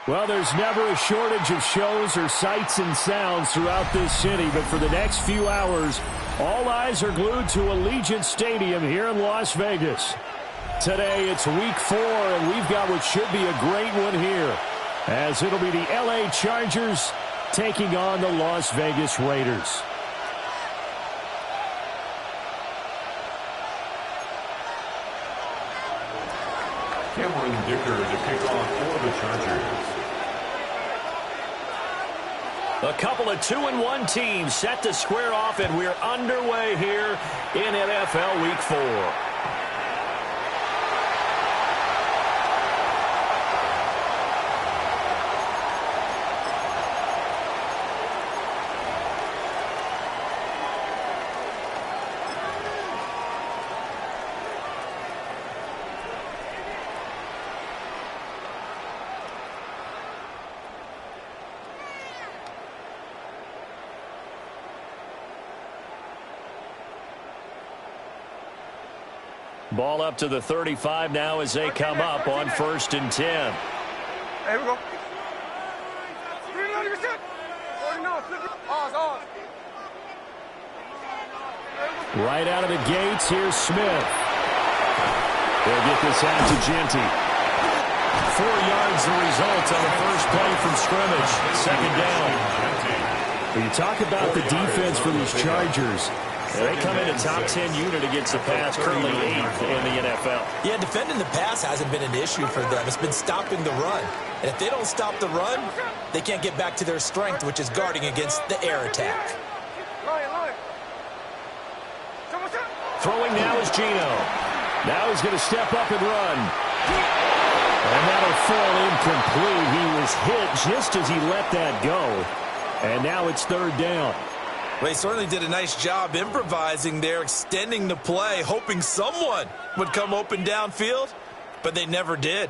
Well, there's never a shortage of shows or sights and sounds throughout this city, but for the next few hours, all eyes are glued to Allegiant Stadium here in Las Vegas. Today, it's Week 4, and we've got what should be a great one here, as it'll be the LA Chargers taking on the Las Vegas Raiders. Cameron Dicker to kick off for the Chargers. A couple of 2-1 teams set to square off, and we're underway here in NFL Week 4. Ball up to the 35 now as they come up on 1st and 10. Here we go. Right out of the gates, here's Smith. They'll get this out to Genty. 4 yards the result on the first play from scrimmage. 2nd down. When you talk about the defense for these Chargers, they come in a top 10 unit against the pass, currently 8th in the NFL. Yeah, defending the pass hasn't been an issue for them. It's been stopping the run. And if they don't stop the run, they can't get back to their strength, which is guarding against the air attack. Throwing now is Geno. Now he's going to step up and run. And that'll fall incomplete. He was hit just as he let that go. And now it's 3rd down. Well, they certainly did a nice job improvising there, extending the play, hoping someone would come open downfield, but they never did.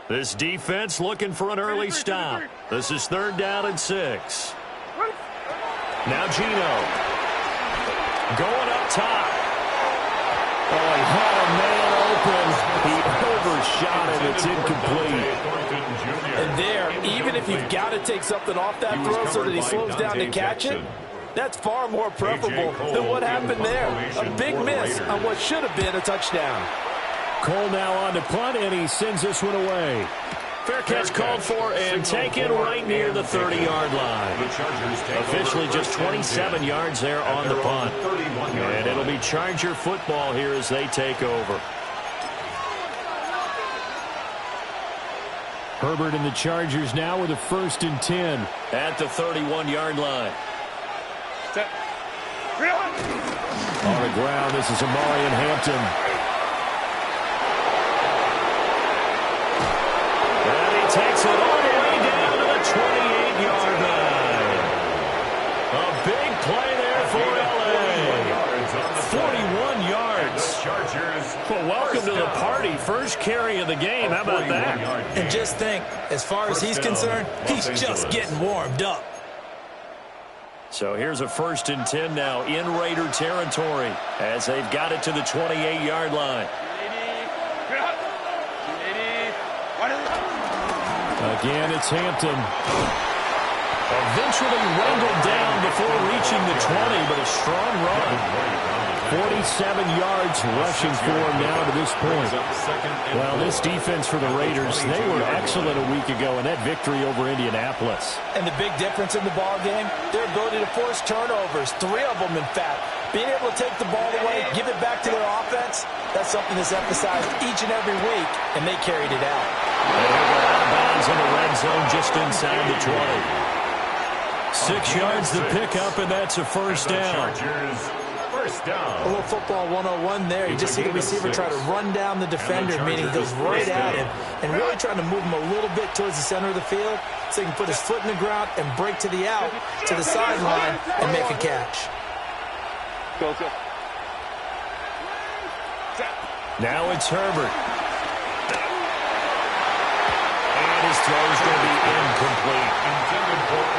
This defense looking for an early stop. This is 3rd down and 6. Now Geno. Going up top. Oh, he had a man open. He overshot it. It's incomplete. And there, even if you've got to take something off that throw so that he slows down to catch it, that's far more preferable than what happened there. A big miss on what should have been a touchdown. Cole now on to punt, and he sends this one away. Fair catch called for and taken right near the 30-yard line. Officially just 27 yards there on the punt. And it'll be Charger football here as they take over. Herbert and the Chargers now with a 1st and 10 at the 31-yard line. On the ground, this is Amari and Hampton. Takes it all the way down to the 28-yard line. A big play there for L.A. 41 yards. Well, welcome to the party. First carry of the game. How about that? And just think, as far as he's concerned, he's just getting warmed up. So here's a 1st and 10 now in Raider territory as they've got it to the 28-yard line. Again, it's Hampton. Eventually wrangled down before reaching the 20, but a strong run. 47 yards rushing for him now to this point. Well, this defense for the Raiders, they were excellent a week ago in that victory over Indianapolis. And the big difference in the ball game, their ability to force turnovers, 3 of them in fact. Being able to take the ball away, give it back to their offense, that's something that's emphasized each and every week, and they carried it out. They go out of bounds in the red zone just inside the 20. 6 yards the pickup, and that's a 1st down. A little football 101 there. You just see the receiver try to run down the defender, meaning he goes right at him, and really trying to move him a little bit towards the center of the field so he can put his foot in the ground and break to the out, to the sideline, and make a catch. Go. Now it's Herbert. And his throw is going to be incomplete.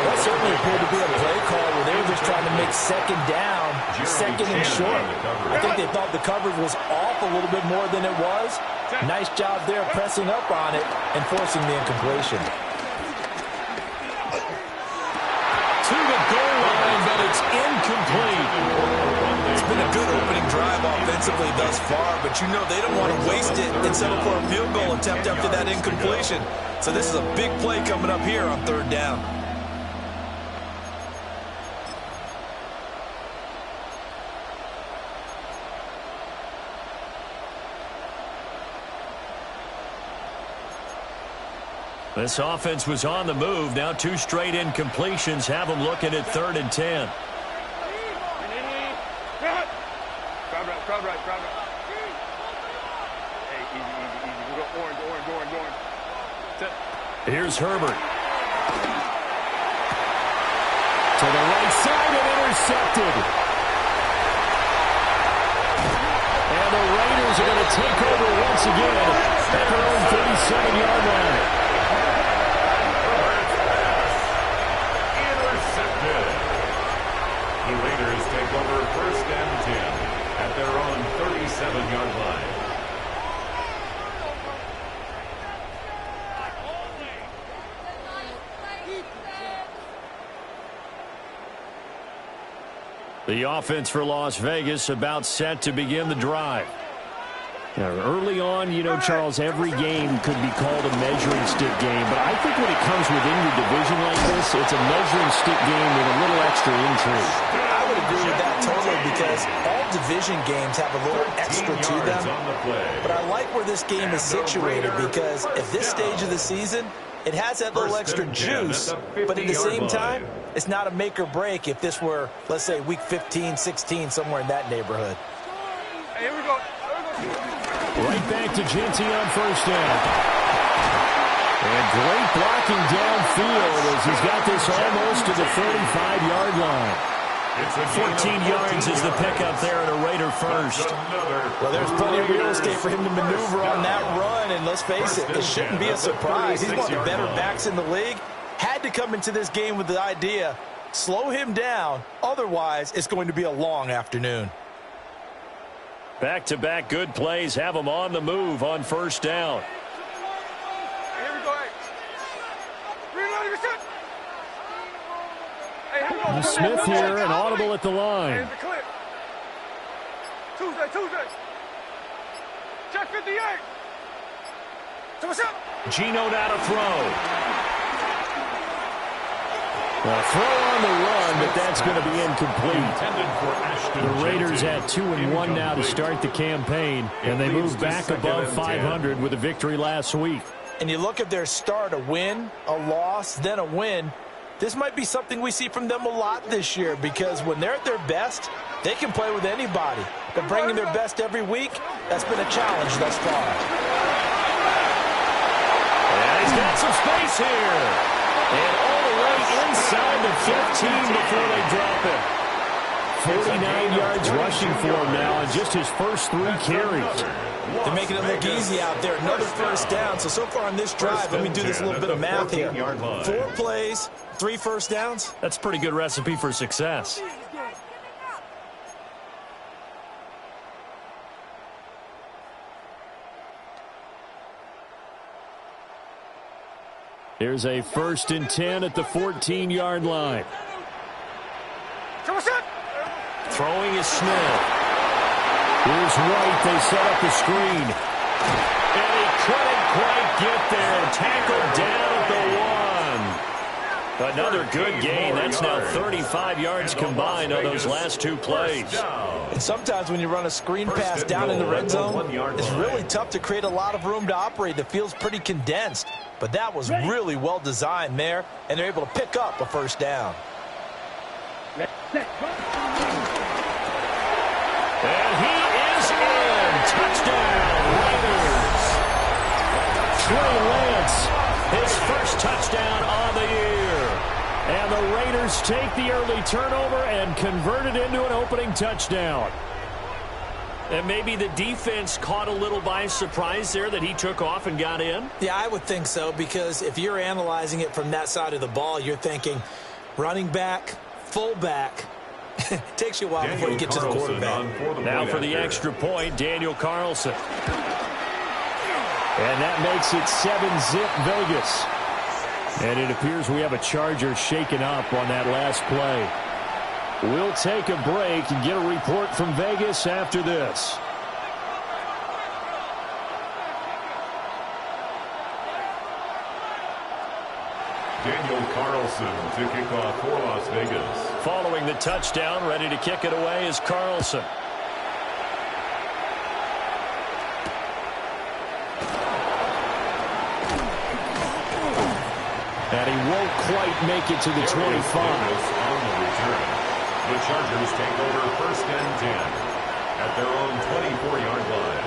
That certainly appeared to be a play call where they were just trying to make second down, second and short. I think they thought the coverage was off a little bit more than it was. Nice job there pressing up on it and forcing the incompletion. To the goal line, but it's incomplete. It's been a good opening drive offensively thus far, but you know they don't want to waste it and settle for a field goal attempt after that incompletion. So this is a big play coming up here on third down. This offense was on the move. Now 2 straight incompletions have them looking at 3rd and 10. Crowd right. Hey, easy. We go orange. Here's Herbert. To the right side and intercepted. And the Raiders are going to take over once again at their own 37-yard line. Intercepted. The Raiders take over 1st and 10 at their own 37-yard line. The offense for Las Vegas about set to begin the drive. Now, early on, you know, Charles, every game could be called a measuring stick game, but I think when it comes within your division like this, it's a measuring stick game with a little extra intrigue. I would agree with that totally because all division games have a little extra to them. But I like where this game is situated because at this stage of the season, it has that little extra juice, but at the same time, it's not a make or break if this were, let's say, week 15, 16, somewhere in that neighborhood. Hey, here we go. Right back to Jinty on 1st down. And great blocking downfield as he's got this almost to the 35-yard line. 14 yards is the pickup there and a Raider first. Well, there's plenty of real estate for him to maneuver on that run, and let's face it, it shouldn't be a surprise. He's one of the better backs in the league. Had to come into this game with the idea, slow him down, otherwise it's going to be a long afternoon. Back-to-back good plays have him on the move on 1st down. Here we go. Reload your shot. Hey, here we go. Smith here, an audible at the line. Here's the clip. Tuesday. Check 58. So what's up? Geno now to throw. A throw on the run, but that's going to be incomplete. The Raiders at 2-1 now to start the campaign, and they move back above 500 with a victory last week. And you look at their start, a win, a loss, then a win. This might be something we see from them a lot this year because when they're at their best, they can play with anybody. But bringing their best every week, that's been a challenge thus far. And he's got some space here. And all the way inside the 15 before they drop it. 49 yards rushing for him now in just his first 3 carries. They're making it look easy out there. Another 1st down. So far on this drive, let me do this little bit of math here. 4 plays, 3 1st downs. That's a pretty good recipe for success. Here's a 1st and 10 at the 14-yard line. Throwing is Smith. Here's White. They set up the screen. And he couldn't quite get there. Tackled down at the 1. Another good gain. That's now 35 yards combined on those last 2 plays. And sometimes when you run a screen pass down in the red zone, it's really tough to create a lot of room to operate. The field's pretty condensed. But that was really well designed there, and they're able to pick up a 1st down. And he is in. Touchdown, Raiders. Trey Lance, his first touchdown on the year. And the Raiders take the early turnover and convert it into an opening touchdown. And maybe the defense caught a little by surprise there that he took off and got in? Yeah, I would think so, because if you're analyzing it from that side of the ball, you're thinking running back, fullback. It takes you a while before you get to the quarterback. Now for the extra point, Daniel Carlson. And that makes it 7-zip Vegas. And it appears we have a Charger shaken up on that last play. We'll take a break and get a report from Vegas after this. Daniel Carlson to kick off for Las Vegas. Following the touchdown, ready to kick it away is Carlson. And he won't quite make it to the 25. On the return. The Chargers take over 1st and 10 at their own 24-yard line.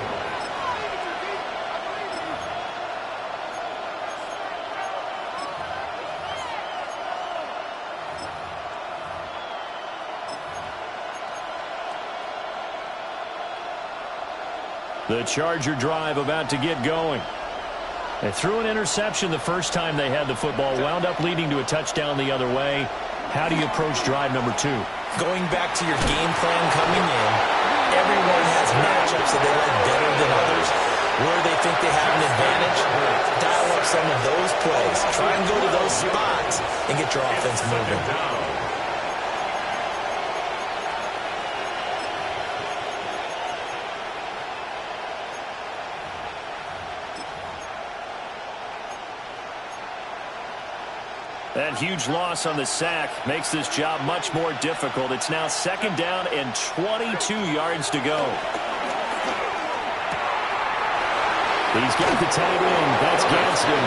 The Charger drive about to get going. They threw an interception the first time they had the football, wound up leading to a touchdown the other way. How do you approach drive number 2? Going back to your game plan coming in, everyone has matchups that they like better than others. Where they think they have an advantage, dial up some of those plays. Try and go to those spots and get your offense moving. That huge loss on the sack makes this job much more difficult. It's now 2nd down and 22 yards to go. He's got the tight end. That's Gadsden.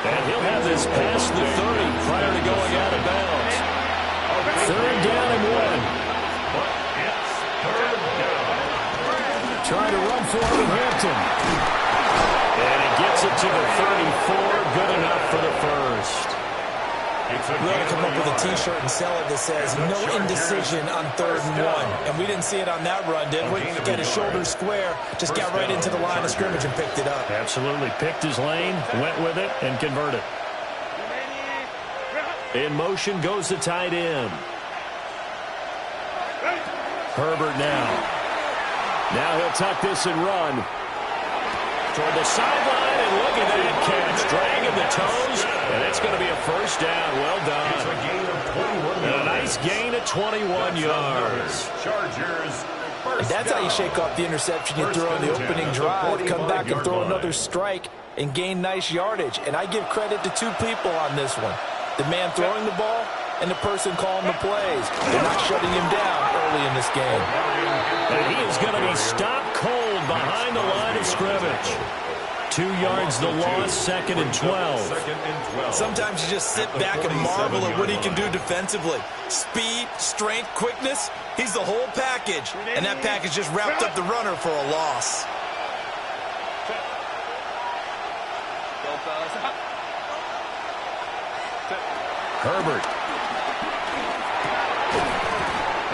And he'll have this past the 30 prior to going out of bounds. 3rd down and 1. Trying to run for it with Hampton. And he gets it to the 34. Good enough for the first. We ought to come up with a T-shirt and sell it that says, no indecision on 3rd and 1. And we didn't see it on that run, did we? Got his shoulders square, just got right into the line of scrimmage and picked it up. Absolutely. Picked his lane, went with it, and converted. In motion goes the tight end. Herbert now. Now he'll tuck this and run. Toward the sideline, and look at that catch. Dragging the toes, and it's going to be a 1st down. Well done. And a nice gain of 21 yards. Chargers. And that's how you shake off the interception you throw in the opening drive. Come back and throw another strike and gain nice yardage. And I give credit to 2 people on this one. The man throwing the ball and the person calling the plays. They're not shutting him down early in this game. And he is going to be stopped cold behind the line of scrimmage. 2 yards the loss, 2nd and 12. Sometimes you just sit back and marvel at what he can do defensively. Speed, strength, quickness, he's the whole package. And that package just wrapped up the runner for a loss. Herbert.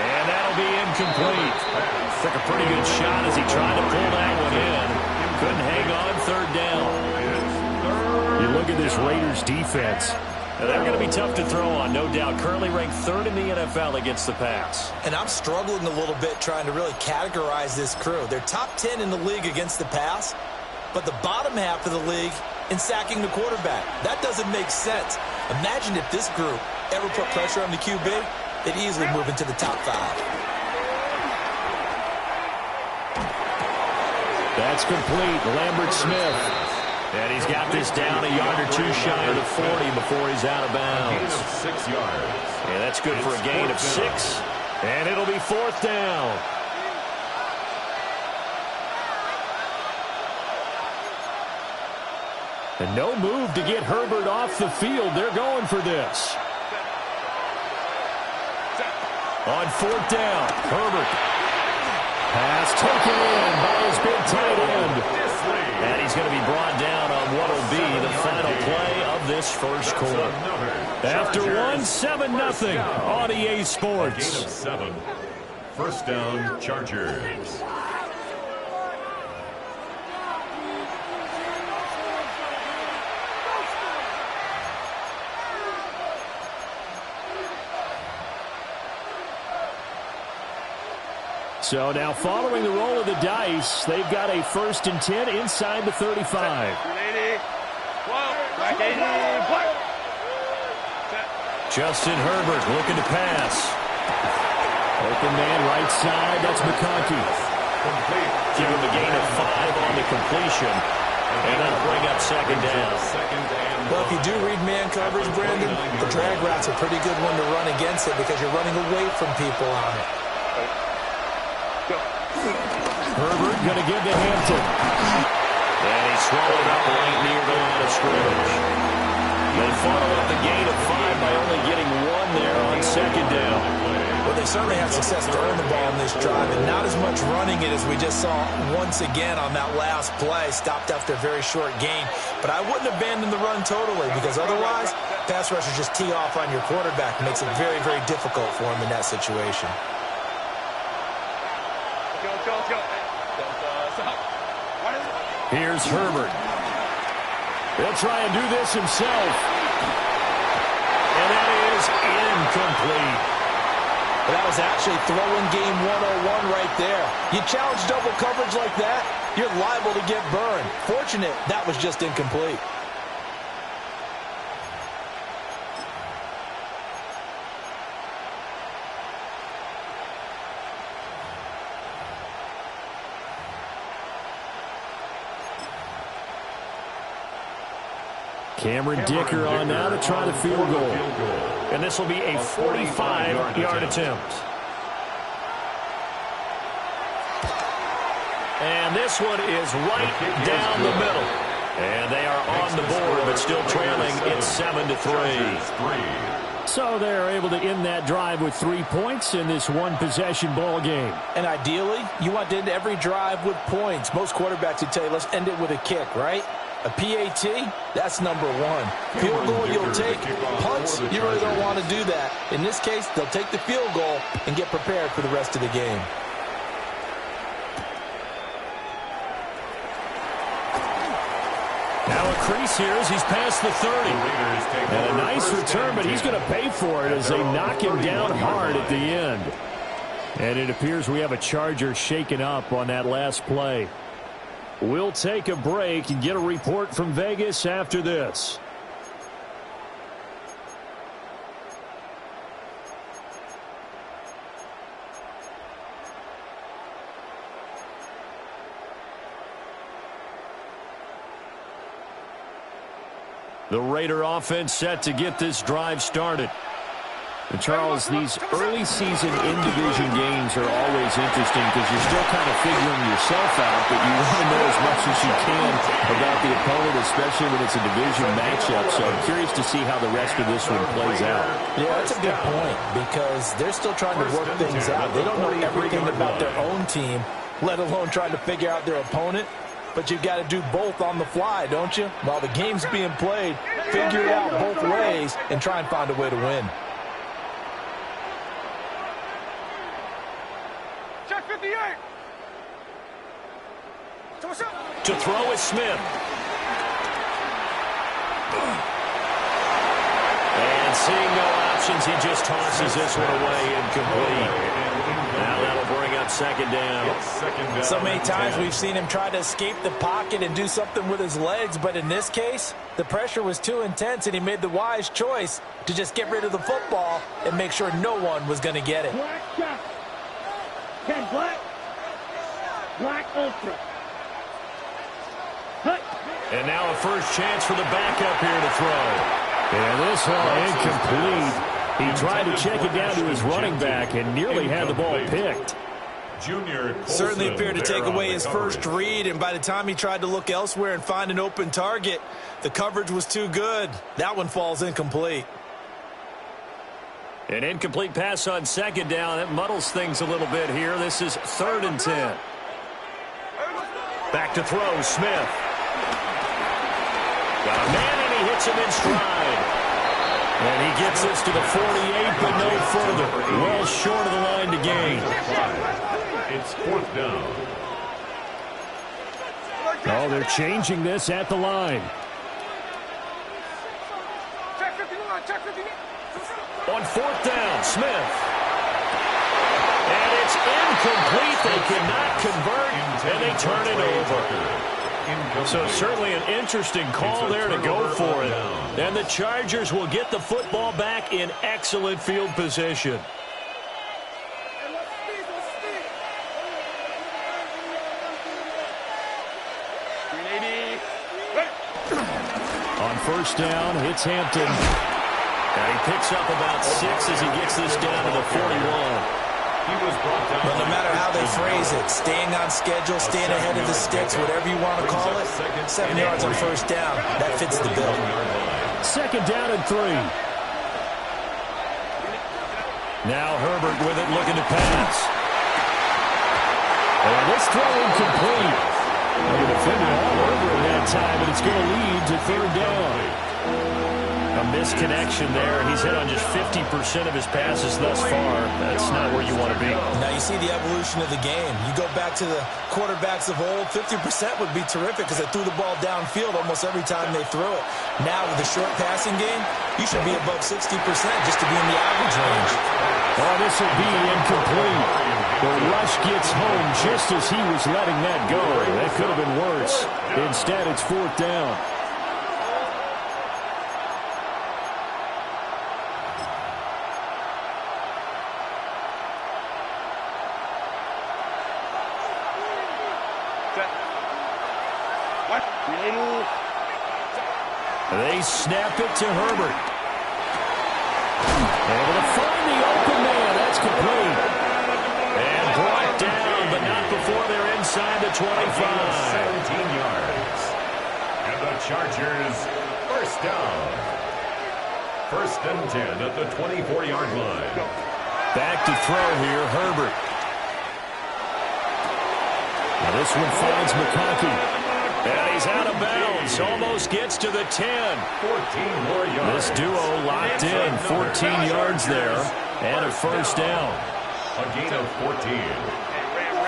And that'll be incomplete. Took a pretty good shot as he tried to pull that one in. Couldn't hang on 3rd down. You look at this Raiders defense. Now, they're going to be tough to throw on, no doubt. Currently ranked 3rd in the NFL against the pass. And I'm struggling a little bit trying to really categorize this crew. They're top 10 in the league against the pass, but the bottom half of the league in sacking the quarterback. That doesn't make sense. Imagine if this group ever put pressure on the QB, they'd easily move into the top 5. That's complete. Lambert Smith. And he's got this down a yard or 2 shy of the 40 before he's out of bounds. 6 yards. And that's good for a gain of 6. And it'll be 4th down. And no move to get Herbert off the field. They're going for this. On 4th down, Herbert. Pass taken in by his big tight end. And he's going to be brought down on what will be the final play of this first quarter. After 7-0 on EA Sports. 7. 1st down, Chargers. So now following the roll of the dice, they've got a 1st and 10 inside the 35. Justin Herbert looking to pass. Open man right side, that's McConkey. Give him a gain of 5 on the completion. And that'll bring up 2nd down. Well, if you do read man coverage, Brandon, the drag route's a pretty good one to run against it because you're running away from people on it. Herbert going to give to Hampton. And he's swallowed up right near the line of scrimmage. They follow up the gain of 5 by only getting 1 there on 2nd down. Well, they certainly had success throwing the ball in this drive, and not as much running it as we just saw once again on that last play. Stopped after a very short gain. But I wouldn't abandon the run totally because otherwise, pass rushers just tee off on your quarterback. It makes it very, very difficult for him in that situation. Here's Herbert. He'll try and do this himself. And that is incomplete. Well, that was actually throwing game 101 right there. You challenge double coverage like that, you're liable to get burned. Fortunate, that was just incomplete. Cameron Dicker on now to try the field goal. And this will be a 45-yard attempt. And this one is right down the middle. And they are on the board, but still trailing. It's 7-3. So they're able to end that drive with 3 points in this one-possession ball game. And ideally, you want to end every drive with points. Most quarterbacks would tell you, let's end it with a kick, right? A PAT, that's number 1. Field goal you'll take. Punts, you really don't want to do that. In this case, they'll take the field goal and get prepared for the rest of the game. Now a crease here as he's past the 30. And a nice return, but he's going to pay for it as they knock him down hard at the end. And it appears we have a Charger shaken up on that last play. We'll take a break and get a report from Vegas after this. The Raider offense set to get this drive started. And Charles, these early season in-division games are always interesting because you're still kind of figuring yourself out, but you want to know as much as you can about the opponent, especially when it's a division matchup. So I'm curious to see how the rest of this one plays out. Yeah, that's a good point because they're still trying to work things out. They don't know everything about their own team, let alone trying to figure out their opponent. But you've got to do both on the fly, don't you? While the game's being played, figure it out both ways and try and find a way to win. Check 58. To throw is Smith. And seeing no options, he just tosses this one away incomplete. Now that'll bring up 2nd down. So many times we've seen him try to escape the pocket and do something with his legs, but in this case, the pressure was too intense and he made the wise choice to just get rid of the football and make sure no one was going to get it. Black shot. 10 black. Black ultra. Hut. And now a first chance for the backup here to throw. And this one incomplete. He tried to check it down to his running back and nearly had the ball picked. Certainly appeared to take away his first read, and by the time he tried to look elsewhere and find an open target, the coverage was too good. That one falls incomplete. An incomplete pass on 2nd down. That muddles things a little bit here. This is 3rd and 10. Back to throw, Smith. Got a man, and he hits him in stride. And he gets this to the 48, but no further. Well short of the line to gain. It's 4th down. Oh, they're changing this at the line. Check 59. Check 59. On 4th down, Smith. And it's incomplete. They cannot convert, and they turn it over. So certainly an interesting call there to go for it. And the Chargers will get the football back in excellent field position. On first down, it's Hampton. And he picks up about 6 as he gets this down to the 41. Well, no matter how they phrase it, staying on schedule, staying ahead of the sticks, whatever you want to call it, 7 yards on first down, that fits the bill. Second down and 3. Now Herbert with it, looking to pass. And this throw incomplete. The defender all over it that time, but it's going to lead to third down. A misconnection there. He's hit on just 50% of his passes thus far. That's not where you want to be. Now you see the evolution of the game. You go back to the quarterbacks of old, 50% would be terrific because they threw the ball downfield almost every time they threw it. Now with the short passing game, you should be above 60% just to be in the average range. Oh, this will be incomplete. The rush gets home just as he was letting that go. That could have been worse. Instead, it's fourth down. They snap it to Herbert. Able to find the open man. That's complete. And brought down, but not before they're inside the 25. 17 yards. And the Chargers, first down. First and 10 at the 24-yard line. Back to throw here, Herbert. Now this one finds McConkey. And he's out of bounds. Almost gets to the 10. 14 more yards. This duo locked in. 14 yards there. And a first down. A gain of 14.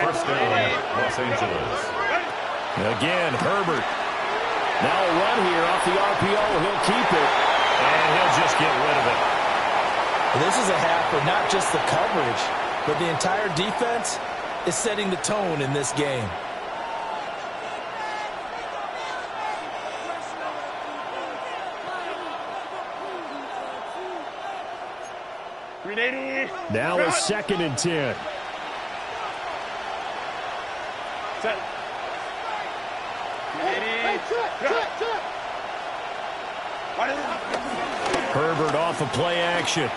First down, Los Angeles. Again, Herbert. Now a run here off the RPO. He'll keep it. And he'll just get rid of it. This is a half where not just the coverage, but the entire defense is setting the tone in this game. Now a second and 10. Set. Herbert off of play action.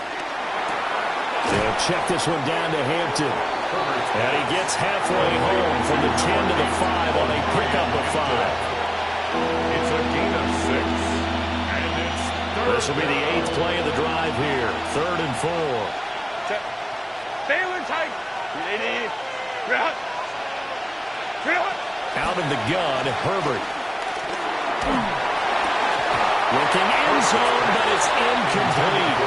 They'll check this one down to Hampton. And he gets halfway home from the 10 to the 5 on a pickup of 5. It's a gain of 6. And it's third. This will be the 8th play of the drive here. 3rd and 4. Out of the gun, Herbert. Looking end zone, but it's incomplete.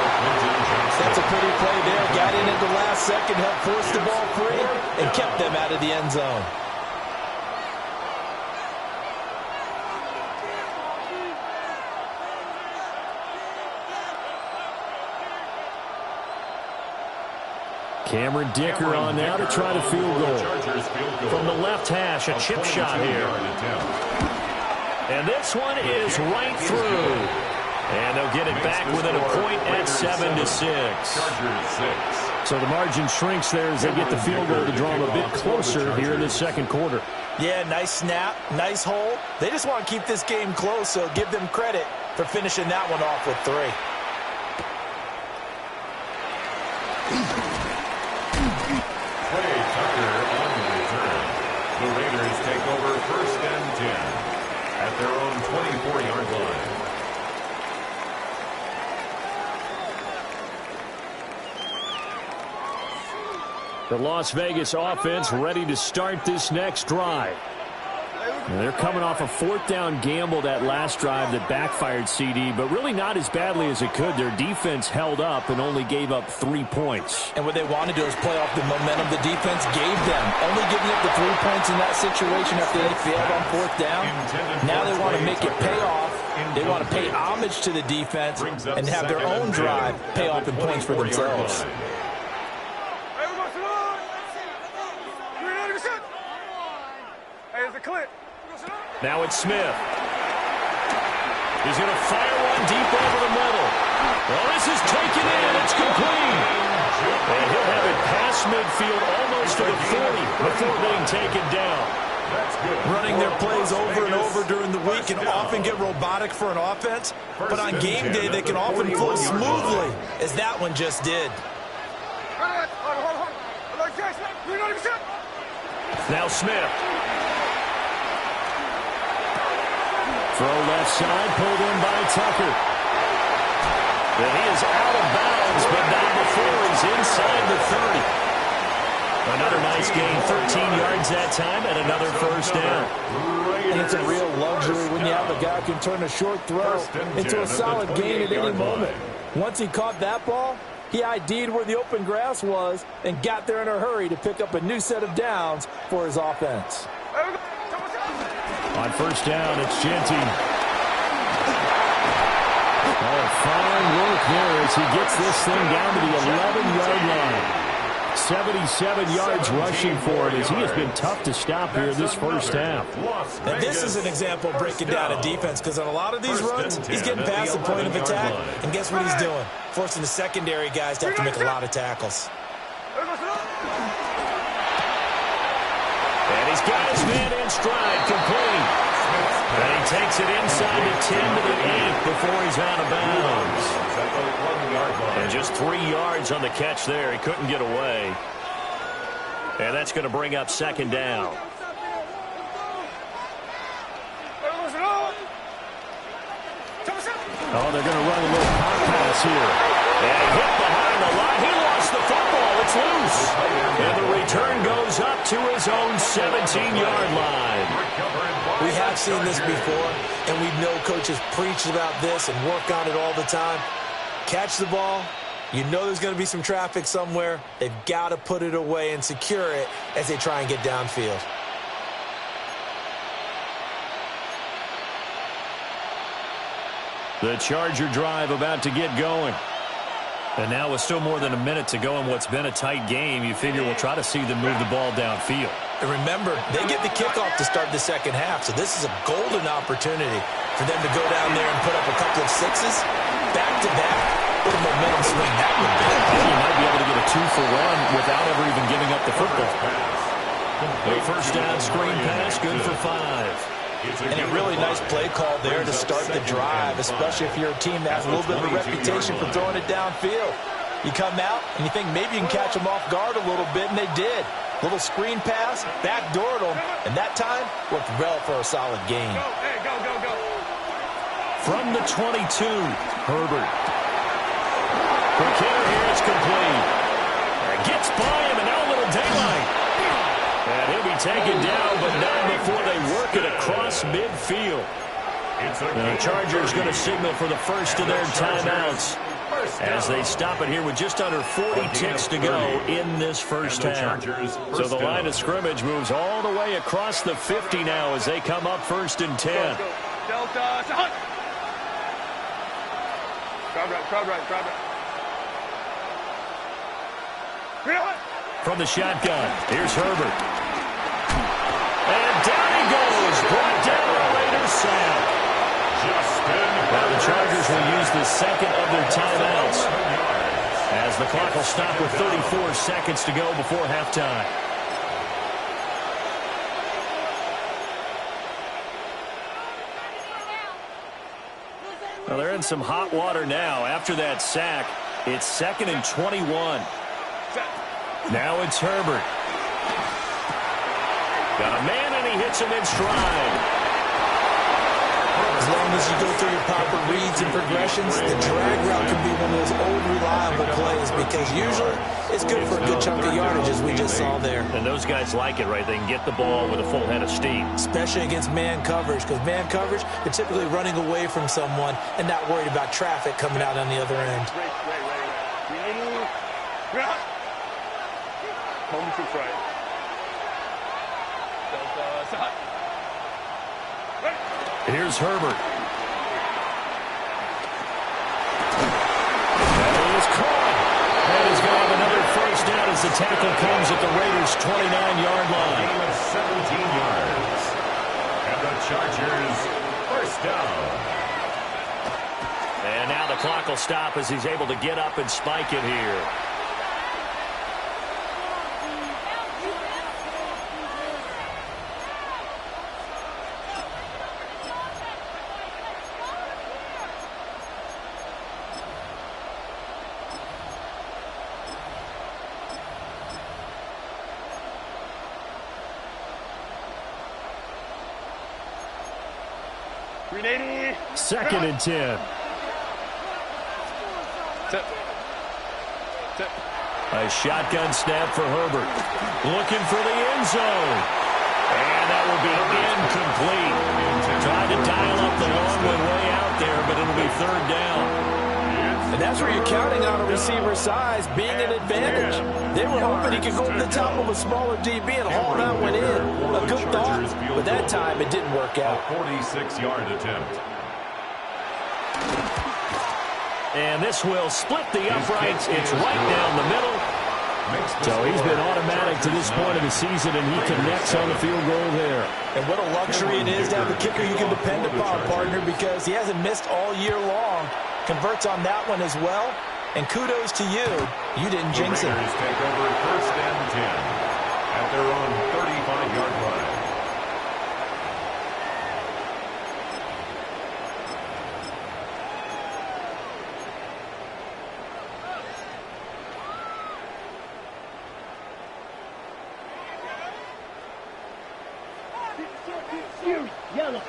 That's a pretty play there. Got in at the last second, helped force the ball free, and kept them out of the end zone. Cameron Dicker on now to try to field goal. From the left hash, a chip shot here. And this one is right through. And they'll get it back within a point at 7-6. So the margin shrinks there as they get the field goal to draw them a bit closer here in the second quarter. Yeah, nice snap, nice hole. They just want to keep this game close, so give them credit for finishing that one off with 3. The Raiders take over first and 10 at their own 24-yard line. The Las Vegas offense ready to start this next drive. And they're coming off a 4th down gamble that last drive that backfired CD, but really not as badly as it could. Their defense held up and only gave up 3 points. And what they wanted to do is play off the momentum the defense gave them. Only giving up the 3 points in that situation after they failed on 4th down. Now they want to make it pay off. They want to pay homage to the defense and have their own drive pay off in points for themselves. Now it's Smith. He's going to fire one deep over the middle. Well, this is taken in. It's complete. And he'll have it past midfield almost to the 40 before being taken down. Running their plays over and over during the week can often get robotic for an offense, but on game day they can often flow smoothly, as that one just did. Now Smith. Throw left side, pulled in by Tucker. And he is out of bounds, but not before he's inside the 30. Another nice gain, 13 yards that time, and another first down. And it's a real luxury when you have a guy who can turn a short throw into a solid gain at any moment. Once he caught that ball, he ID'd where the open grass was and got there in a hurry to pick up a new set of downs for his offense. On first down, it's Genty. Oh, fine work there as he gets this thing down to the 11-yard line. 77 yards rushing for him as he has been tough to stop here this first half. And this is an example of breaking down a defense, because on a lot of these runs, he's getting past the point of attack, and guess what he's doing? Forcing the secondary guys to have to make a lot of tackles. And he's got his man in stride, complete. And he takes it inside the 10 to the 8 before he's out of bounds. And just 3 yards on the catch there. He couldn't get away. And that's going to bring up second down. Oh, they're going to run a little pop pass here. And he hit behind the line. He lost the football. It's loose. And the return goes up to his own 17-yard line. We have seen this before, and we know coaches preach about this and work on it all the time. Catch the ball. You know there's going to be some traffic somewhere. They've got to put it away and secure it as they try and get downfield. The Charger drive about to get going. And now with still more than a minute to go in what's been a tight game, you figure we'll try to see them move the ball downfield. And remember, they get the kickoff to start the second half, so this is a golden opportunity for them to go down there and put up a couple of sixes, back-to-back. What a momentum swing that would be. You might be able to get a 2-for-1 without ever even giving up the football. A first down screen pass, good for 5. And a really nice play call there to start the drive, especially if you're a team that has a little bit of a reputation for throwing it downfield. You come out and you think maybe you can catch them off guard a little bit, and they did. Little screen pass, backdoored them, and that time worked well for a solid gain. Go. From the 22, Herbert. McKinnon here, it's complete. Gets by him, and now a little daylight. And he'll be taken down, but not before they work it across midfield. The Chargers going to signal for the first of their timeouts as they stop it here with just under 40 ticks to go in this first half. So the line of scrimmage moves all the way across the 50 now as they come up first and 10. Delta, hut. Crowd right. From the shotgun, here's Herbert. And down he goes, brought down the Raiders sack. Now the Chargers will use the second of their timeouts as the clock will stop with 34 seconds to go before halftime. Well, they're in some hot water now. After that sack, it's 2nd and 21. Now it's Herbert. Got a man, and he hits him in stride. As long as you go through your proper reads and progressions, the drag route can be one of those old reliable plays because usually it's good for a good chunk of yardage, as we just saw there. And those guys like it, right? They can get the ball with a full head of steam. Especially against man coverage, because man coverage, they're typically running away from someone and not worried about traffic coming out on the other end. Home to right. Delta, Here's Herbert. That is caught. And he's going to have another first down as the tackle comes at the Raiders' 29-yard line. Gain of 17 yards. And the Chargers, first down. And now the clock will stop as he's able to get up and spike it here. Second and 10. A shotgun snap for Herbert. Looking for the end zone. And that will be incomplete. Trying to dial up the long one way out there, but it'll be third down. And that's where you're counting on a receiver's size being an advantage. They were hoping he could go over the top of a smaller DB and haul that one in. A good thought, but that time it didn't work out. A 46-yard attempt. And this will split the uprights. It's right down the middle. So he's been automatic to this point of the season, and he connects on the field goal there. And what a luxury it is to have a kicker you can depend upon, partner, because he hasn't missed all year long. Converts on that one as well. And kudos to you. You didn't jinx it. The Raiders take over first and 10 at their own 35-yard line. Yellow.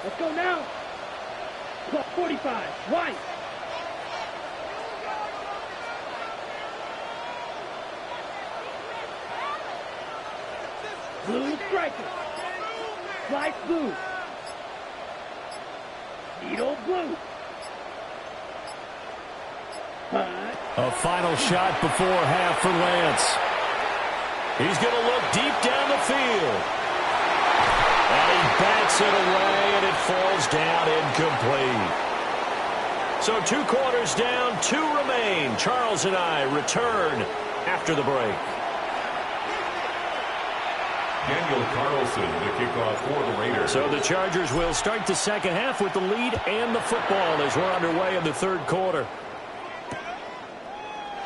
Let's go now. 45. White. Blue striker. Light blue. Needle blue. A final shot before half for Lance. He's going to look deep down the field. And he bats it away, and it falls down incomplete. So 2 quarters down, 2 remain. Charles and I return after the break. Daniel Carlson, the kickoff for the Raiders. So the Chargers will start the second half with the lead and the football as we're underway in the third quarter.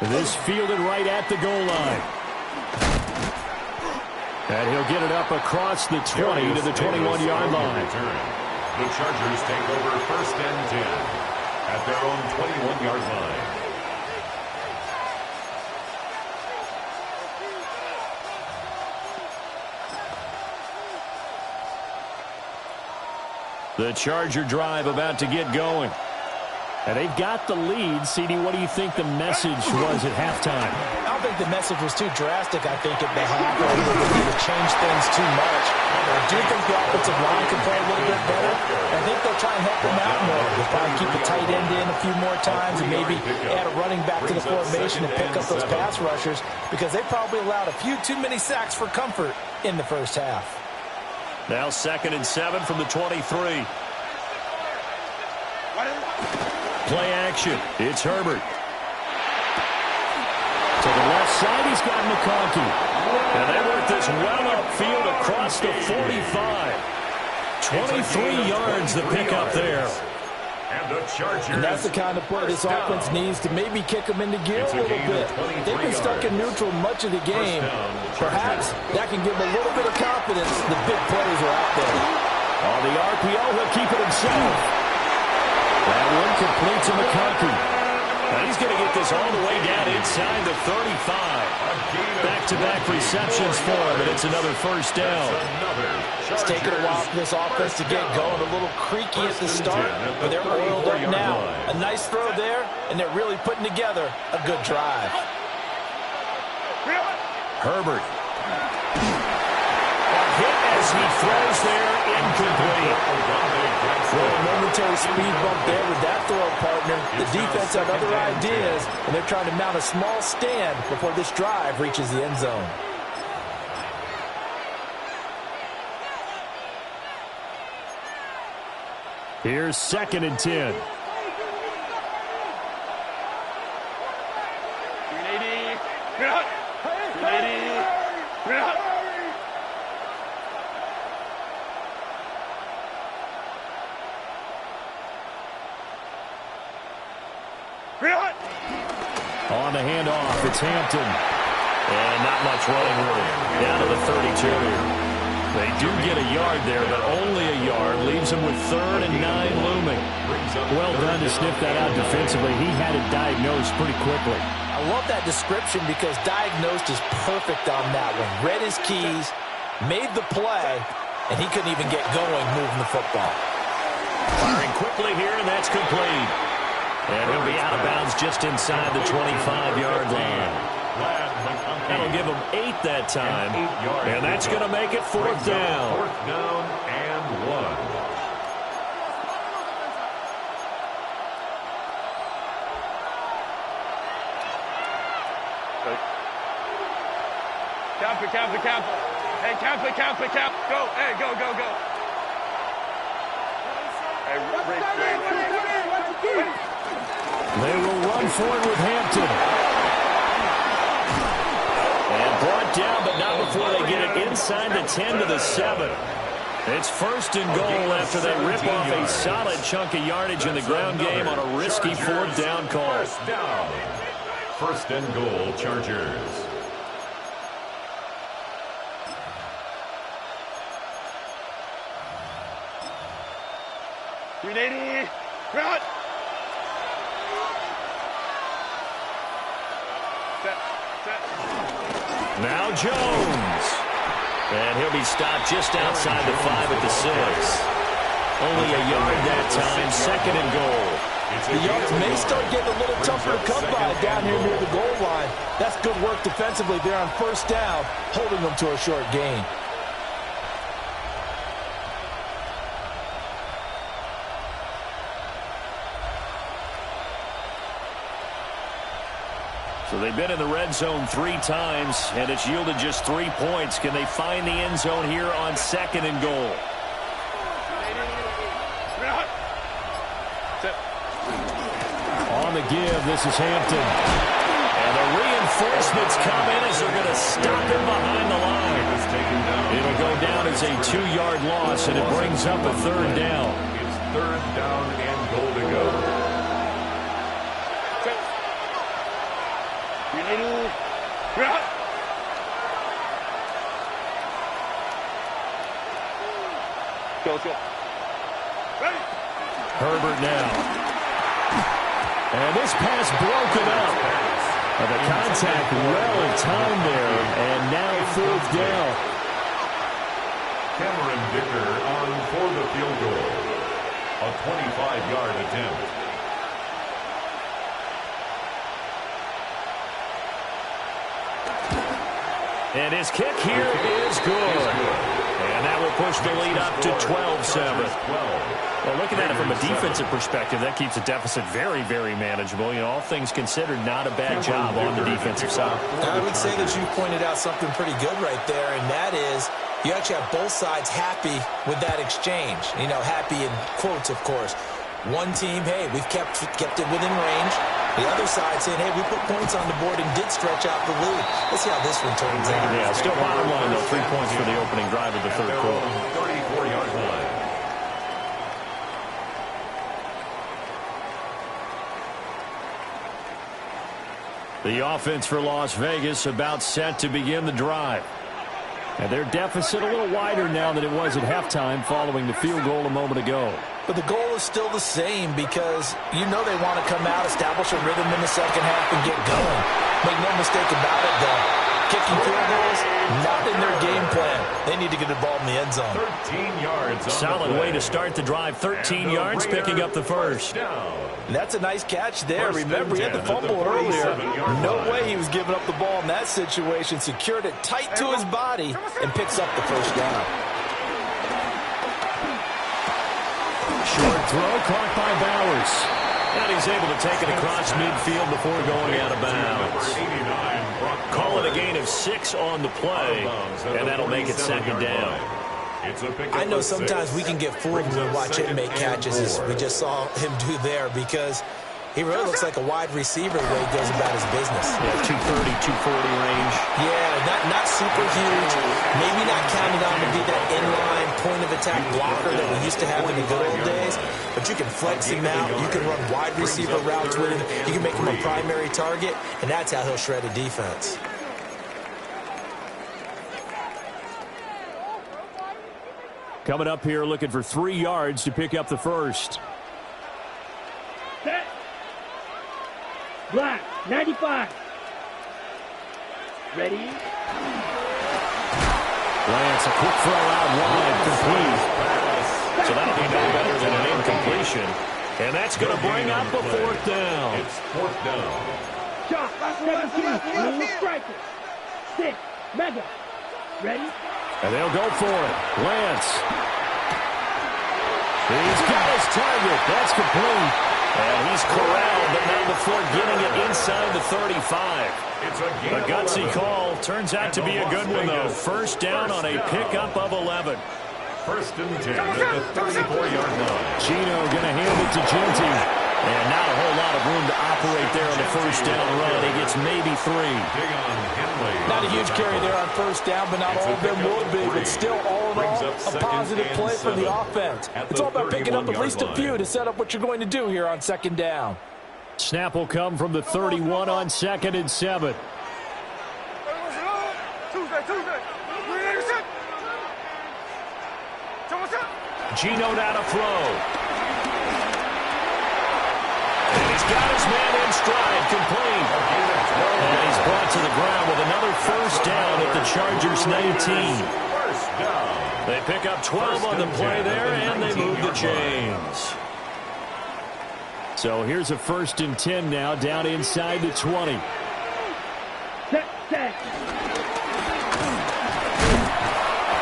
This fielded right at the goal line. And he'll get it up across the 20 to the 21-yard line. The Chargers take over first and 10 at their own 21-yard line. The Charger drive about to get going. And they've got the lead. CD, what do you think the message was at halftime? I don't think the message was too drastic, I think, at the half. Or they need to change things too much. I do think the offensive line can play a little bit better. I think they'll try and help them out more. They'll probably keep the tight end in a few more times and maybe add a running back to the formation and pick up those pass rushers because they probably allowed a few too many sacks for comfort in the first half. Now 2nd and 7 from the 23. Play action. It's Herbert. To the left side, he's got McConkey. And they work this well upfield across the 45. 23 yards the pickup there. And the Chargers. And that's the kind of play this offense needs to maybe kick them into gear a little bit. They've been stuck in neutral much of the game. Perhaps that can give them a little bit of confidence. The big plays are out there. On the RPO, he'll keep it himself. That one complete to McConkey. Now he's going to get this all the way down inside the 35. Back-to-back receptions for him, and it's another first down. It's taken a while for this offense to get going. A little creaky at the start, but they're oiled up now. A nice throw there, and they're really putting together a good drive. Herbert. Hit as he throws there, incomplete. Well, a momentary speed bump there with that throw, partner. The defense had other ideas, and they're trying to mount a small stand before this drive reaches the end zone. Here's 2nd and 10. the handoff. It's Hampton. And not much running room. Down to the 32. They do get a yard there, but only a yard. Leaves them with 3rd and 9 looming. Well done to sniff that out defensively. He had it diagnosed pretty quickly. I love that description because diagnosed is perfect on that one. Read his keys, made the play, and he couldn't even get going moving the football. Firing quickly here, and that's complete. And he'll be out of bounds just inside the 25-yard line. That'll give him 8 that time. And that's going to make it 4th down. 4th down and 1. Camp. Hey, camp. Go. Hey, go. Hey, They will run forward with Hampton. And brought down, but not before they get it inside the 10 to the 7. It's 1st and goal after they rip off a solid chunk of yardage in the ground game on a risky 4th down call. 1st and goal, Chargers. Unity. Run. Set. Now Jones. And he'll be stopped just outside the 5 at the 6. Only a yard that time, 2nd and goal. The yards may start getting a little tougher to come by down here near the goal line. That's good work defensively there on 1st down, holding them to a short gain. So they've been in the red zone 3 times, and it's yielded just 3 points. Can they find the end zone here on 2nd and goal? On the give, this is Hampton. And the reinforcements come in as they're going to stop him behind the line. It'll go down as a 2-yard loss, and it brings up a 3rd down. It's 3rd down and goal to go. Go. Ready. Herbert now. And this pass broken up. The contact well timed there, and now 4th down. Cameron Dicker on for the field goal. A 25-yard attempt. And his kick here is good. And that will push the lead up to 12-7. Well, looking at it from a defensive perspective, that keeps the deficit very, very manageable. You know, all things considered, not a bad job on the defensive side. I would say that you pointed out something pretty good right there, and that is you actually have both sides happy with that exchange. You know, happy in quotes, of course. One team, hey, we've kept it within range. The other side saying, hey, we put points on the board and did stretch out the lead. Let's see how this one turns out. Yeah, still bottom line, though. 3 points for the opening drive of the 3rd quarter. 34-yard line. The offense for Las Vegas about set to begin the drive. And their deficit a little wider now than it was at halftime following the field goal a moment ago. But the goal is still the same because you know they want to come out, establish a rhythm in the 2nd half, and get going. Make no mistake about it, though. Kicking field goals, not in their game plan. They need to get the ball in the end zone. 13 yards. Solid way to start the drive. 13 yards, picking up the 1st. That's a nice catch there. Remember, he had the fumble earlier. No way he was giving up the ball in that situation. Secured it tight to his body and picks up the 1st down. Short throw caught by Bowers. And he's able to take it across midfield before going out of bounds. Call it a gain of 6 on the play, and that'll make it 2nd down. I know sometimes we can get fooled when we watch him make catches, as we just saw him do there, because he really looks like a wide receiver the way he goes about his business. Yeah, 230, 240 range. Yeah, not super huge, maybe not counting on to be that inline point-of-attack blocker that we used to have in the good old days, but you can flex him out, you can run wide receiver routes with him, you can make him a primary target, and that's how he'll shred a defense. Coming up here looking for 3 yards to pick up the first. Set. Black, 95. Ready? Lance, a quick throw out wide, complete. So that'll be no better than an incompletion. And that's going to bring up a 4th down. It's 4th down. Shot, 17. New striker. 6. Mega. Ready? And they'll go for it. Lance. He's got his target. That's complete. And he's corralled, but now before getting it inside the 35. It's a gutsy call. Turns out to be a good one, though. First down on a pickup of 11. 1st and 10 at the 34-yard line. Gino going to hand it to Genty. And not a whole lot of room to operate there on the first down run. He gets maybe 3. Not a huge carry there on first down, but not all of them will be. But still, all in all, a positive play for the offense. It's all about picking up at least a few to set up what you're going to do here on 2nd down. Snap will come from the 31 on 2nd and 7. Gino now to throw. And he's got his man in stride, complete. And he's brought to the ground with another first down at the Chargers 19. They pick up 12 on the play there, and they move the chains. So here's a 1st and 10 now, down inside the 20. Set.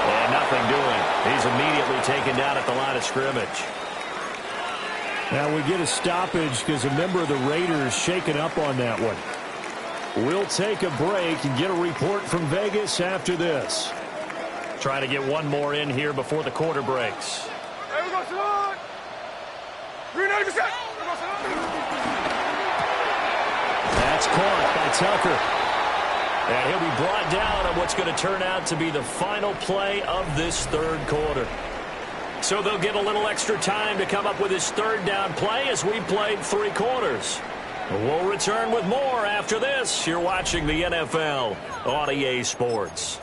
And nothing doing. He's immediately taken down at the line of scrimmage. Now we get a stoppage because a member of the Raiders shaken up on that one. We'll take a break and get a report from Vegas after this. Trying to get one more in here before the quarter breaks. That's caught by Tucker. And he'll be brought down on what's going to turn out to be the final play of this 3rd quarter. So they'll get a little extra time to come up with his 3rd down play as we played 3 quarters. We'll return with more after this. You're watching the NFL on EA Sports.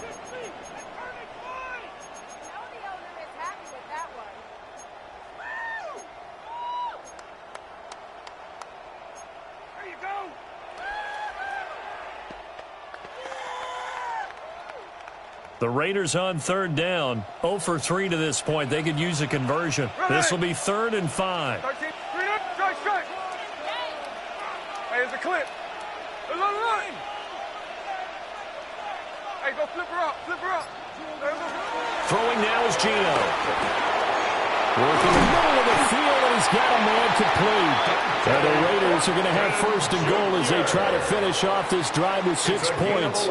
The Raiders on 3rd down, 0 for 3 to this point. They could use a conversion. This will be 3rd and 5. Strike. Hey, there's a clip. There's a line. Hey, go flip her up. Throwing now is Gino. Working in the middle of the field, and he's got a man complete. And the Raiders are going to have 1st and goal as they try to finish off this drive with 6 points.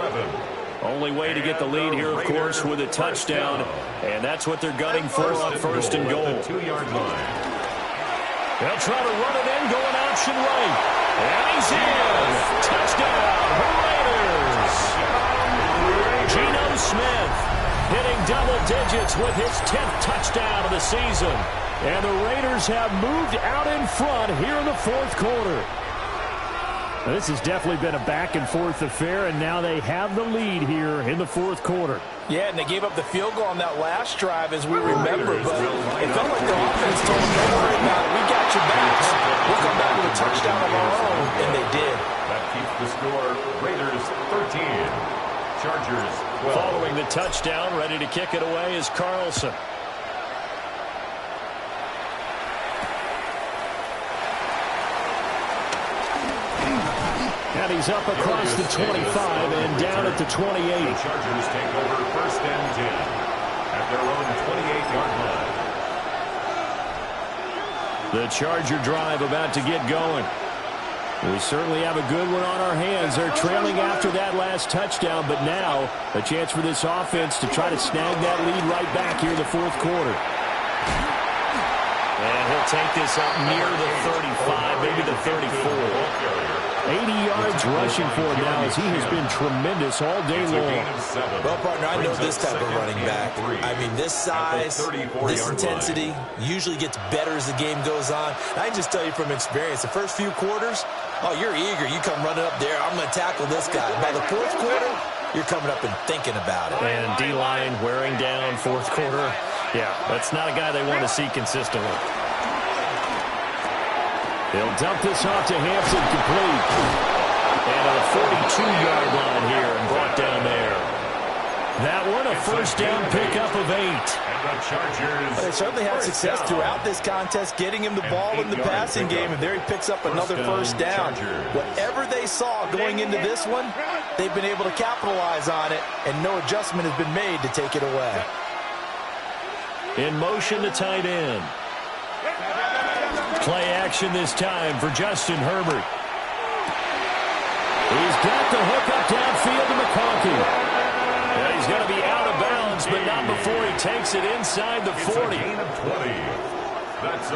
Only way to get the lead here, of course, with a touchdown. And that's what they're gunning for on 1st and goal. 2-yard line. They'll try to run it in, going option right. And he's in. Touchdown, Raiders. Geno Smith hitting double digits with his 10th touchdown of the season. And the Raiders have moved out in front here in the 4th quarter. Now, this has definitely been a back-and-forth affair, and now they have the lead here in the 4th quarter. Yeah, and they gave up the field goal on that last drive, as we remember, but it felt like the offense told them, don't worry about it, we got your backs. We'll come back with a touchdown of our own, and they did. That keeps the score, Raiders 13, Chargers 12. Following the touchdown, ready to kick it away is Carlson. And he's up across the 25 and down at the 28. The Chargers take over 1st and 10 at their own 28-yard line. The Charger drive about to get going. We certainly have a good one on our hands. They're trailing after that last touchdown, but now a chance for this offense to try to snag that lead right back here in the 4th quarter. And he'll take this up near the 35, maybe the 34. 80 yards rushing for him now as he has been tremendous all day long. Well, partner, I know this type of running back. I mean, this size, this intensity usually gets better as the game goes on. I can just tell you from experience, the first few quarters, oh, you're eager. You come running up there, I'm going to tackle this guy. By the fourth quarter, you're coming up and thinking about it. And D-line wearing down fourth quarter. Yeah, that's not a guy they want to see consistently. They'll dump this off to Hampton, complete. And on the 42-yard line here and brought down there. That one, a first down pickup of 8. And they certainly had success throughout this contest, getting him the ball in the passing game, and there he picks up another first down. Whatever they saw going into this one, they've been able to capitalize on it, and no adjustment has been made to take it away. In motion, the tight end. Play action this time for Justin Herbert. He's got the hook up downfield to McConkey. And he's going to be out of bounds, but not before he takes it inside the 40.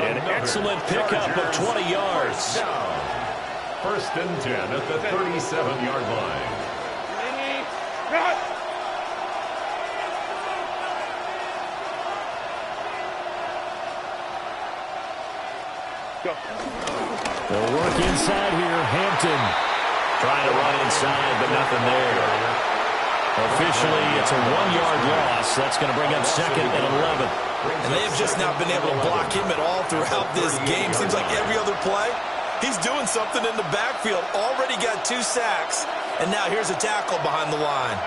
An excellent pickup of 20 yards. First and 10 at the 37-yard line. They'll work inside here. Hampton trying to run inside, but nothing there. Officially, it's a 1-yard loss. That's going to bring up second and 11. And they have just not been able to block him at all throughout this game. Seems like every other play, he's doing something in the backfield. Already got 2 sacks, and now here's a tackle behind the line.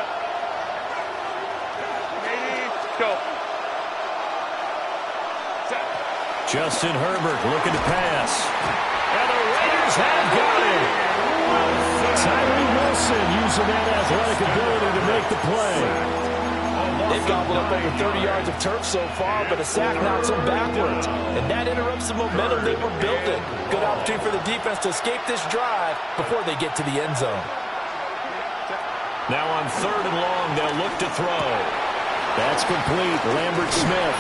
Go. Justin Herbert looking to pass. And the Raiders have got it. Tyree Wilson using that athletic ability to make the play. They've gobbled up over 30 yards of turf so far, but a sack knocks them backwards. And that interrupts the momentum they were building. Good opportunity for the defense to escape this drive before they get to the end zone. Now on 3rd and long, they'll look to throw. That's complete. Lambert Smith.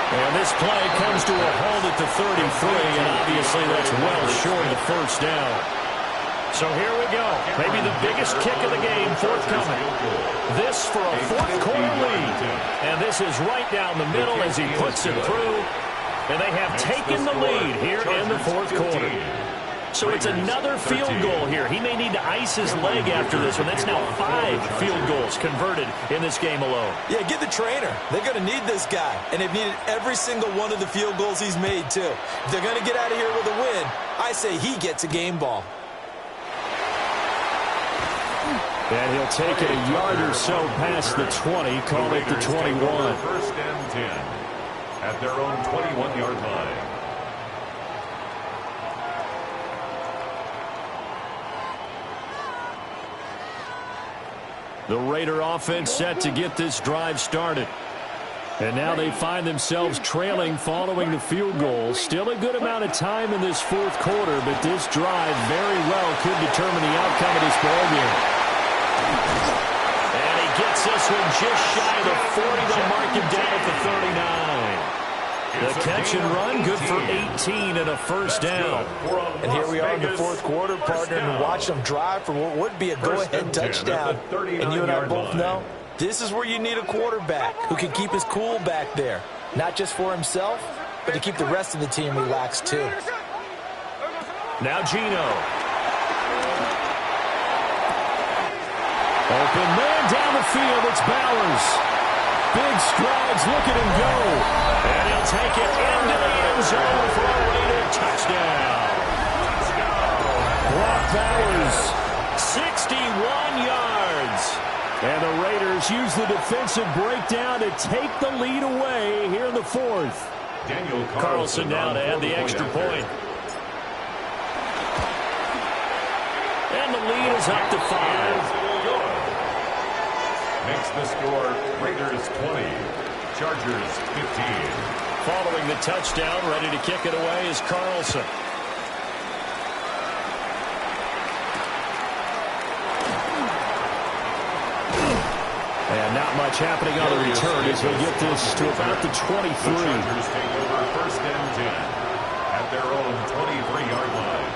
And this play comes to a halt at the 33, and obviously that's well short of the first down. So here we go. Maybe the biggest kick of the game forthcoming. This for a fourth quarter lead. And this is right down the middle as he puts it through. And they have taken the lead here in the fourth quarter. So it's another field goal here. He may need to ice his leg after this one. That's now 5 field goals converted in this game alone. Yeah, get the trainer. They're going to need this guy. And they've needed every single one of the field goals he's made, too. If they're going to get out of here with a win, I say he gets a game ball. And he'll take it a yard or so past the 20, call it the 21. First and 10 at their own 21-yard line. The Raider offense set to get this drive started. And now they find themselves trailing following the field goal. Still a good amount of time in this fourth quarter, but this drive very well could determine the outcome of this ballgame. And he gets this one just shy of the 40. They'll mark him down at the 39. The catch and run, good for 18 and a first down. And here we are in the fourth quarter, partner, and watch them drive for what would be a go-ahead touchdown. And you and I both know this is where you need a quarterback who can keep his cool back there. Not just for himself, but to keep the rest of the team relaxed, too. Now Gino. Open man down the field, it's Bowers. Big strides, look at him go. And he'll take it into the end zone for a Raider touchdown. Brock Bowers, 61 yards. And the Raiders use the defensive breakdown to take the lead away here in the fourth. Daniel Carlson now to add the extra point. And the lead is up to 5. Makes the score Raiders 20, Chargers 15. Following the touchdown, ready to kick it away is Carlson. And not much happening on the return as he'll get this to about the 23. The Chargers take over first and 10 at their own 23-yard line.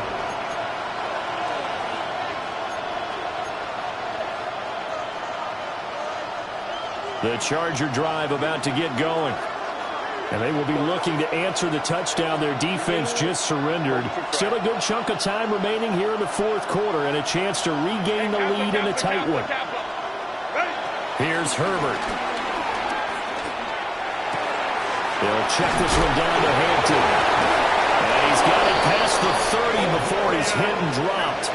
The Charger drive about to get going. And they will be looking to answer the touchdown their defense just surrendered. Still a good chunk of time remaining here in the fourth quarter and a chance to regain the lead in a tight one. Here's Herbert. They'll check this one down to Hampton. And he's got it past the 30 before he's hit and dropped.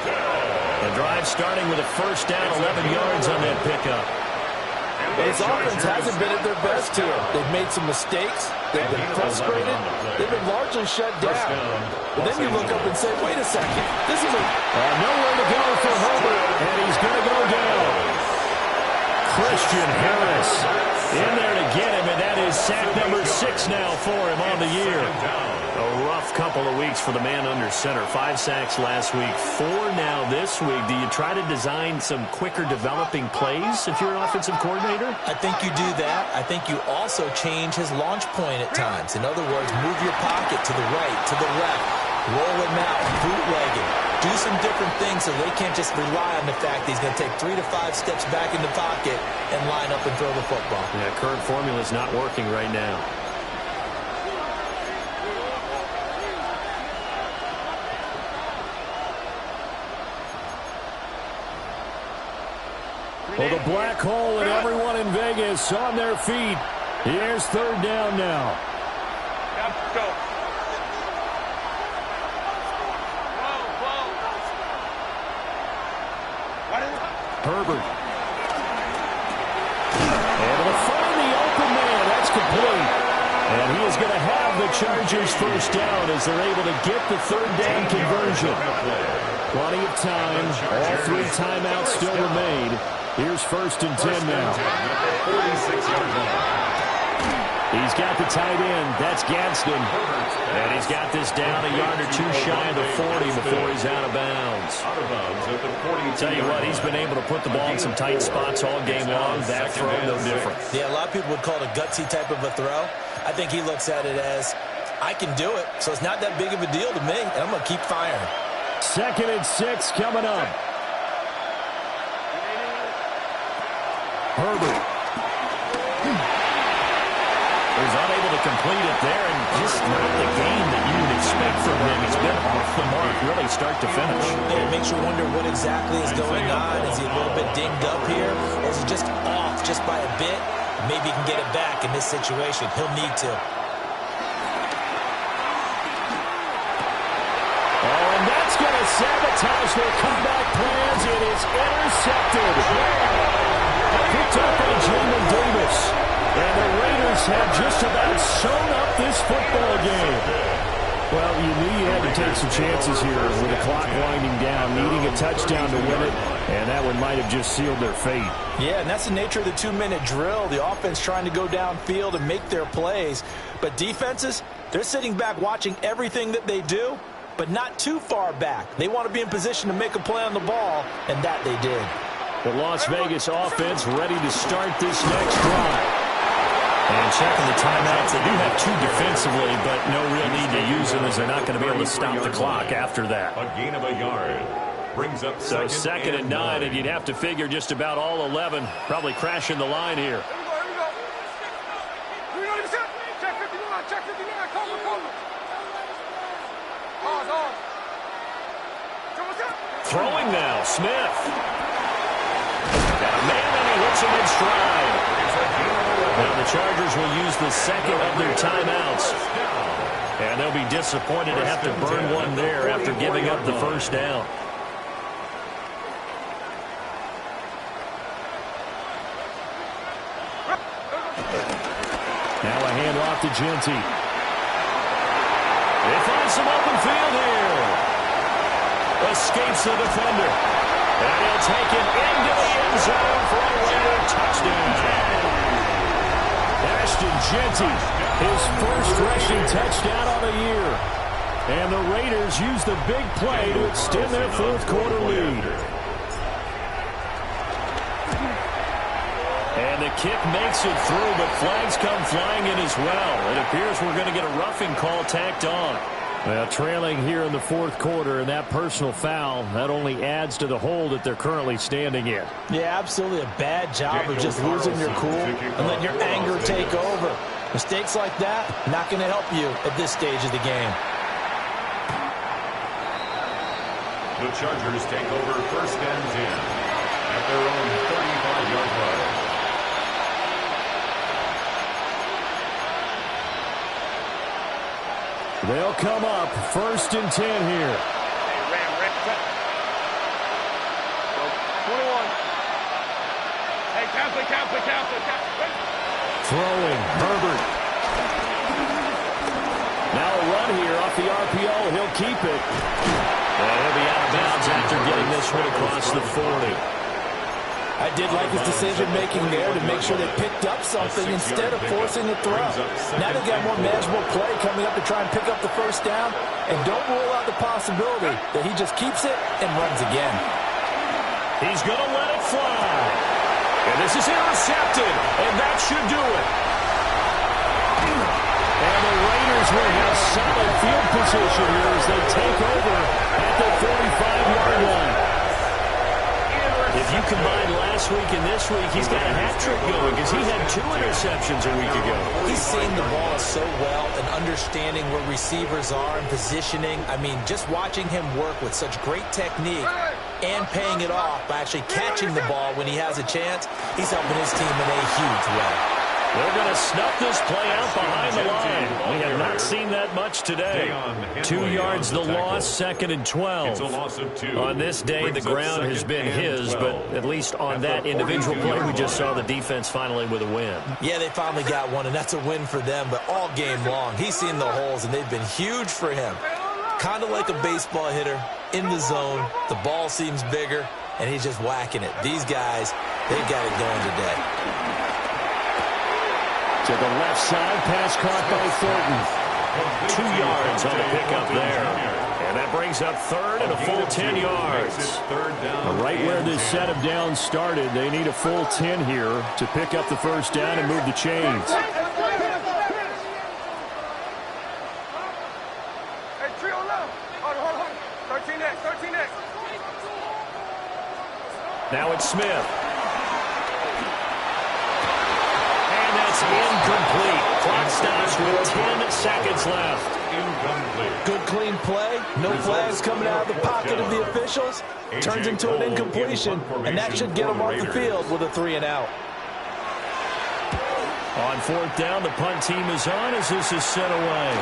The drive starting with a first down, 11 yards on that pickup. His offense hasn't been at their best here. They've made some mistakes. They've been frustrated. They've been largely shut down. But then you look up and say, wait a second. This is nowhere to go for Herbert. And he's going to go down. Christian Harris in there to get him. And that is sack number 6 now for him on the year. A rough couple of weeks for the man under center. 5 sacks last week, 4 now this week. Do you try to design some quicker developing plays if you're an offensive coordinator? I think you do that. I think you also change his launch point at times. In other words, move your pocket to the right, to the left, roll him out, bootleg him. Do some different things so they can't just rely on the fact that he's going to take 3 to 5 steps back in the pocket and line up and throw the football. Yeah, current formula is not working right now. Well, the black hole and everyone in Vegas on their feet. Here's third down now. Go. Herbert. Able to find the open man. That's complete. And he is going to have the Chargers first down as they're able to get the third down conversion. Plenty of time. All 3 timeouts still remain. Here's first and 10 now. 46-yard line. He's got the tight end. That's Gadsden. And he's got this down a yard or 2 shy of the 40 before he's out of bounds. Out of bounds at the 42. Tell you what, he's been able to put the ball in some tight spots all game long. That throw, no different. Yeah, a lot of people would call it a gutsy type of a throw. I think he looks at it as, I can do it, so it's not that big of a deal to me, and I'm going to keep firing. 2nd and 6 coming up. Herbert. He's unable to complete it there, and just not the game that you would expect from him. He's been off the mark, really, start to finish. Yeah, it makes you wonder what exactly is going on. Is he a little bit dinged up here, or is he just off just by a bit? Maybe he can get it back in this situation. He'll need to. Oh, and that's going to sabotage their comeback plans. It is intercepted. Picked up by Jamin Davis. And the Raiders have just about sewn up this football game. Well, you knew you had to take some chances here with the clock winding down, needing a touchdown to win it, and that one might have just sealed their fate. Yeah, and that's the nature of the 2-minute drill. The offense trying to go downfield and make their plays. But defenses, they're sitting back watching everything that they do, but not too far back. They want to be in position to make a play on the ball, and that they did. The Las Vegas offense ready to start this next drive. And checking the timeouts, they do have 2 defensively, but no real need to use them as they're not going to be able to stop the clock after that. A gain of a yard. Brings up so second and 9, and you'd have to figure just about all 11 probably crashing the line here. Throwing now, Smith. Got a man, and he hits him in stride. Now the Chargers will use the second of their timeouts. And they'll be disappointed to have to burn one there after giving up the first down. Now a handoff to Genty. They find some open field here. Escapes the defender. And he'll take it into the end zone for a Raider touchdown. Ashton Genty, his first rushing touchdown of the year. And the Raiders use the big play to extend their fourth quarter lead. And the kick makes it through, but flags come flying in as well. It appears we're going to get a roughing call tacked on. Well, trailing here in the fourth quarter, and that personal foul, that only adds to the hole that they're currently standing in. Yeah, absolutely a bad job of just losing your cool and letting your anger take over. Mistakes like that, not going to help you at this stage of the game. The Chargers take over 1st and 10 at their own 35-yard line. They'll come up 1st and 10 here. Ram, 21. Hey, count. Throwing, Herbert. Now a run here off the RPO. He'll keep it. And he'll be out of bounds after getting this one across the 40. I did like his decision-making there to make sure they picked up something instead of forcing a throw. Now they've got more manageable play coming up to try and pick up the first down. And don't rule out the possibility that he just keeps it and runs again. He's going to let it fly. And this is intercepted. And that should do it. And the Raiders will have solid field position here as they take over at the 45-yard line. If you combine last week and this week, he's got a hat trick going because he had 2 interceptions a week ago. He's seeing the ball so well and understanding where receivers are and positioning. I mean, just watching him work with such great technique and paying it off by actually catching the ball when he has a chance, he's helping his team in a huge way. They're going to snuff this play out behind the line. We have not seen that much today. 2 yards the loss, 2nd and 12. It's a loss of 2. On this day, the ground has been his, but at least on that individual play, we just saw the defense finally with a win. Yeah, they finally got one, and that's a win for them, but all game long, he's seen the holes, and they've been huge for him. Kind of like a baseball hitter in the zone. The ball seems bigger, and he's just whacking it. These guys, they've got it going today. To the left side, pass caught by Thornton. 2 yards on the pickup there. And that brings up 3rd and a full 10 yards. Right where this set of downs started, they need a full 10 here to pick up the first down and move the chains. Hey, trio left. Hold on. 13 next. Now it's Smith. Incomplete. Clock stops with 10 seconds left. Incomplete. Good clean play. No flags coming out of the pocket of the officials. Turns into an incompletion, and that should get him off the field with a 3-and-out. On 4th down, the punt team is on as this is sent away.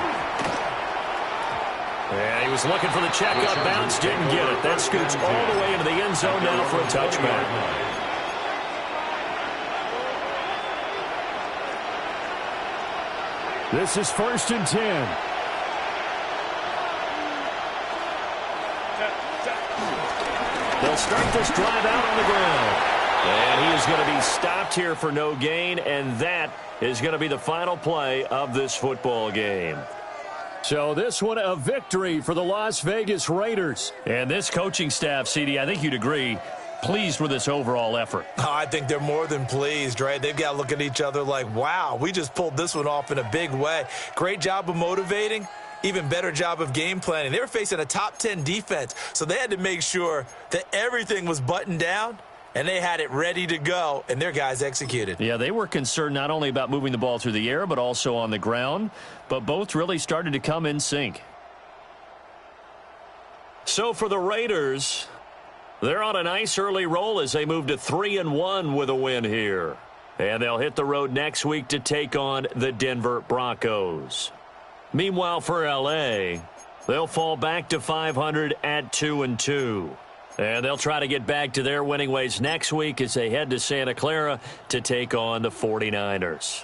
And he was looking for the check-up bounce, didn't get it. That scoots all the way into the end zone now for a touchback. This is 1st and 10. They'll start this drive out on the ground. And he is going to be stopped here for no gain, and that is going to be the final play of this football game. So this one a victory for the Las Vegas Raiders. And this coaching staff, CD, I think you'd agree, pleased with this overall effort. Oh, I think they're more than pleased, right? They've got to look at each other like, wow, we just pulled this one off in a big way. Great job of motivating. Even better job of game planning. They were facing a top 10 defense, so they had to make sure that everything was buttoned down, and they had it ready to go, and their guys executed. Yeah, they were concerned not only about moving the ball through the air, but also on the ground, but both really started to come in sync. So for the Raiders, they're on a nice early roll as they move to 3-1 with a win here. And they'll hit the road next week to take on the Denver Broncos. Meanwhile, for L.A., they'll fall back to 500 at 2-2. And they'll try to get back to their winning ways next week as they head to Santa Clara to take on the 49ers.